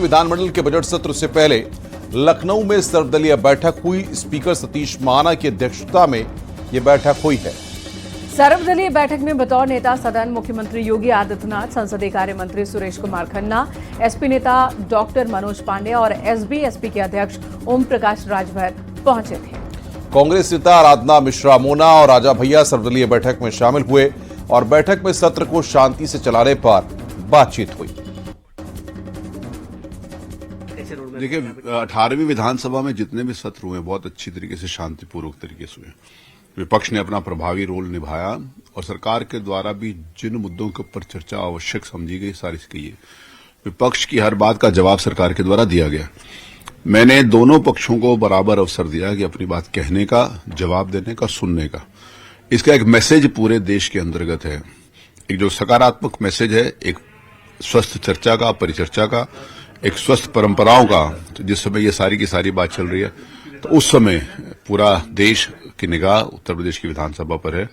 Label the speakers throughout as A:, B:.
A: विधानमंडल के बजट सत्र से पहले लखनऊ में सर्वदलीय बैठक हुई। स्पीकर सतीश महाना की अध्यक्षता में यह बैठक हुई है।
B: सर्वदलीय बैठक में बतौर नेता सदन मुख्यमंत्री योगी आदित्यनाथ, संसदीय कार्य मंत्री सुरेश कुमार खन्ना, एसपी नेता डॉक्टर मनोज पांडे और एसबी के अध्यक्ष ओम प्रकाश राजभर पहुंचे थे।
A: कांग्रेस नेता आराधना मिश्रा मोना और राजा भैया सर्वदलीय बैठक में शामिल हुए और बैठक में सत्र को शांति से चलाने पर बातचीत हुई।
C: देखिए, 18वीं विधानसभा में जितने भी सत्र हुए बहुत अच्छी तरीके से शांतिपूर्वक तरीके से हुए। विपक्ष ने अपना प्रभावी रोल निभाया और सरकार के द्वारा भी जिन मुद्दों के ऊपर चर्चा आवश्यक समझी गई सारी की है। विपक्ष की हर बात का जवाब सरकार के द्वारा दिया गया। मैंने दोनों पक्षों को बराबर अवसर दिया कि अपनी बात कहने का, जवाब देने का, सुनने का। इसका एक मैसेज पूरे देश के अंतर्गत है। एक जो सकारात्मक मैसेज है, एक स्वस्थ चर्चा का, परिचर्चा का, एक स्वस्थ परंपराओं का। तो जिस समय ये सारी की सारी बात चल रही है तो उस समय पूरा देश की निगाह उत्तर प्रदेश की विधानसभा पर है।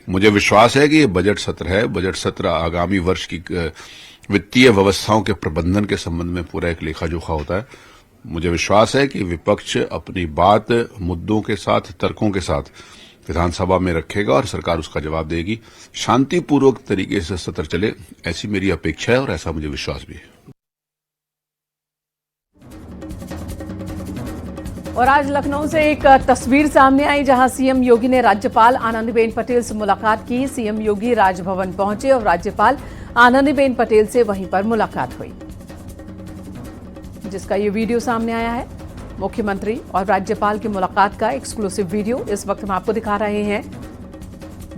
C: मुझे विश्वास है कि ये बजट सत्र है। बजट सत्र आगामी वर्ष की वित्तीय व्यवस्थाओं के प्रबंधन के संबंध में पूरा एक लेखा जोखा होता है। मुझे विश्वास है कि विपक्ष अपनी बात मुद्दों के साथ, तर्कों के साथ विधानसभा में रखेगा और सरकार उसका जवाब देगी। शांतिपूर्वक तरीके से सत्र चले, ऐसी मेरी अपेक्षा है और ऐसा मुझे विश्वास भी है।
B: और आज लखनऊ से एक तस्वीर सामने आई जहां सीएम योगी ने राज्यपाल आनंदीबेन पटेल से मुलाकात की। सीएम योगी राजभवन पहुंचे और राज्यपाल आनंदीबेन पटेल से वहीं पर मुलाकात हुई, जिसका ये वीडियो सामने आया है। मुख्यमंत्री और राज्यपाल की मुलाकात का एक्सक्लूसिव वीडियो इस वक्त हम आपको दिखा रहे हैं।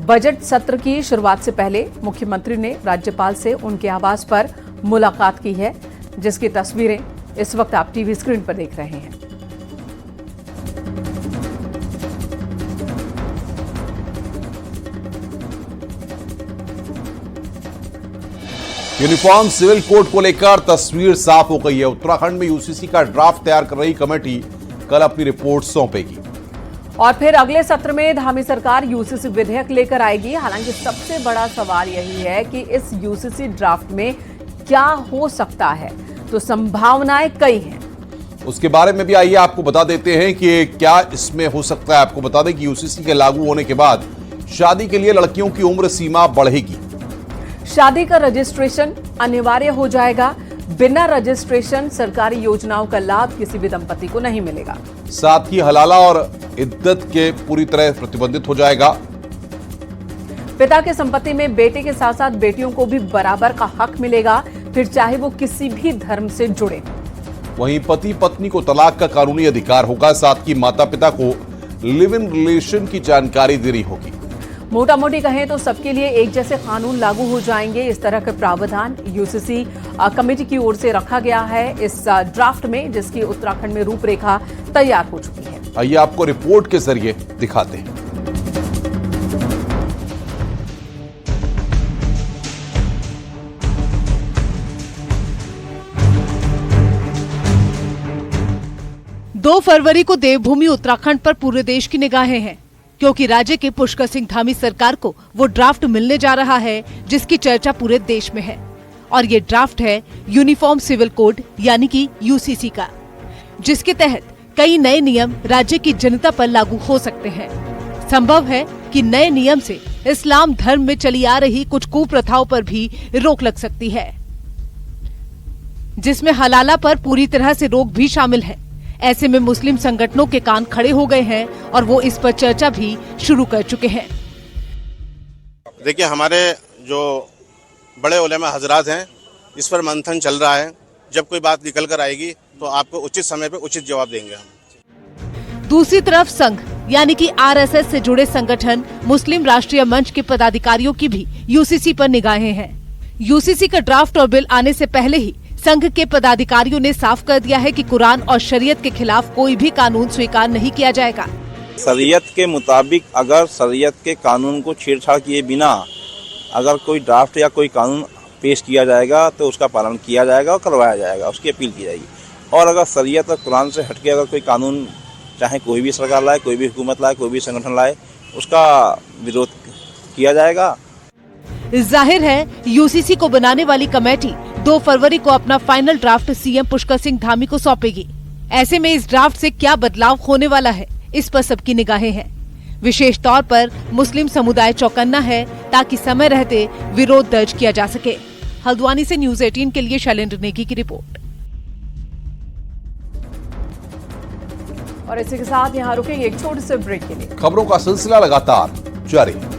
B: बजट सत्र की शुरुआत से पहले मुख्यमंत्री ने राज्यपाल से उनके आवास पर मुलाकात की है, जिसकी तस्वीरें इस वक्त आप टीवी स्क्रीन पर देख रहे हैं।
A: यूनिफॉर्म सिविल कोड को लेकर तस्वीर साफ हो गई है। उत्तराखंड में यूसीसी का ड्राफ्ट तैयार कर रही कमेटी कल अपनी रिपोर्ट सौंपेगी
B: और फिर अगले सत्र में धामी सरकार यूसीसी विधेयक लेकर आएगी। हालांकि सबसे बड़ा सवाल यही है कि इस यूसीसी ड्राफ्ट में क्या हो सकता है, तो संभावनाएं कई हैं।
A: उसके बारे में भी आइए आपको बता देते हैं कि क्या इसमें हो सकता है। आपको बता दें कि यूसीसी के लागू होने के बाद शादी के लिए लड़कियों की उम्र सीमा बढ़ेगी।
B: शादी का रजिस्ट्रेशन अनिवार्य हो जाएगा। बिना रजिस्ट्रेशन सरकारी योजनाओं का लाभ किसी भी दंपति को नहीं मिलेगा।
A: साथ ही हलाला और इद्दत के पूरी तरह प्रतिबंधित हो जाएगा।
B: पिता की संपत्ति में बेटे के साथ साथ बेटियों को भी बराबर का हक मिलेगा, फिर चाहे वो किसी भी धर्म से जुड़े।
A: वहीं पति पत्नी को तलाक का कानूनी अधिकार होगा। साथ ही माता पिता को लिव इन रिलेशन की जानकारी देनी होगी।
B: मोटा मोटी कहें तो सबके लिए एक जैसे कानून लागू हो जाएंगे। इस तरह के प्रावधान यूसीसी कमेटी की ओर से रखा गया है इस ड्राफ्ट में, जिसकी उत्तराखंड में रूपरेखा तैयार हो चुकी है।
A: आइए आपको रिपोर्ट के जरिए दिखाते हैं।
D: दो फरवरी को देवभूमि उत्तराखंड पर पूरे देश की निगाहें हैं, क्योंकि राज्य के पुष्कर सिंह धामी सरकार को वो ड्राफ्ट मिलने जा रहा है जिसकी चर्चा पूरे देश में है। और ये ड्राफ्ट है यूनिफॉर्म सिविल कोड यानी कि यूसीसी का, जिसके तहत कई नए नियम राज्य की जनता पर लागू हो सकते हैं। संभव है कि नए नियम से इस्लाम धर्म में चली आ रही कुछ कुप्रथाओं पर भी रोक लग सकती है, जिसमें हलाला पर पूरी तरह से रोक भी शामिल है। ऐसे में मुस्लिम संगठनों के कान खड़े हो गए हैं और वो इस पर चर्चा भी शुरू कर चुके हैं।
E: देखिए, हमारे जो बड़े उलेमा हजरात हैं, इस पर मंथन चल रहा है। जब कोई बात निकल कर आएगी तो आपको उचित समय पे उचित जवाब देंगे हम।
D: दूसरी तरफ संघ यानी कि आरएसएस से जुड़े संगठन मुस्लिम राष्ट्रीय मंच के पदाधिकारियों की भी यूसीसी पर निगाहें हैं। यूसीसी का ड्राफ्ट और बिल आने से पहले ही संघ के पदाधिकारियों ने साफ कर दिया है कि कुरान और शरीयत के खिलाफ कोई भी कानून स्वीकार नहीं किया जाएगा।
F: शरीयत के मुताबिक अगर शरीयत के कानून को छेड़छाड़ किए बिना अगर कोई ड्राफ्ट या कोई कानून पेश किया जाएगा तो उसका पालन किया जाएगा और करवाया जाएगा, उसकी अपील की जाएगी। और अगर शरीयत और कुरान से हटके अगर कोई कानून, चाहे कोई भी सरकार लाए, कोई भी हुकूमत लाए, कोई भी संगठन लाए, उसका विरोध किया जाएगा।
D: जाहिर है यूसीसी को बनाने वाली कमेटी 2 फरवरी को अपना final draft CM Pushkar Singh Dhami को सौंपेगी। ऐसे में इस ड्राफ्ट से क्या बदलाव होने वाला है, इस पर सबकी निगाहें हैं। विशेष तौर पर मुस्लिम समुदाय चौकन्ना है ताकि समय रहते विरोध दर्ज किया जा सके। हल्द्वानी से न्यूज़ 18 के लिए शैलेंद्र नेगी की रिपोर्ट।
B: और इसी के साथ यहाँ रुकेंगे एक छोटे से ब्रेक के लिए।
A: खबरों का सिलसिला लगातार जारी है।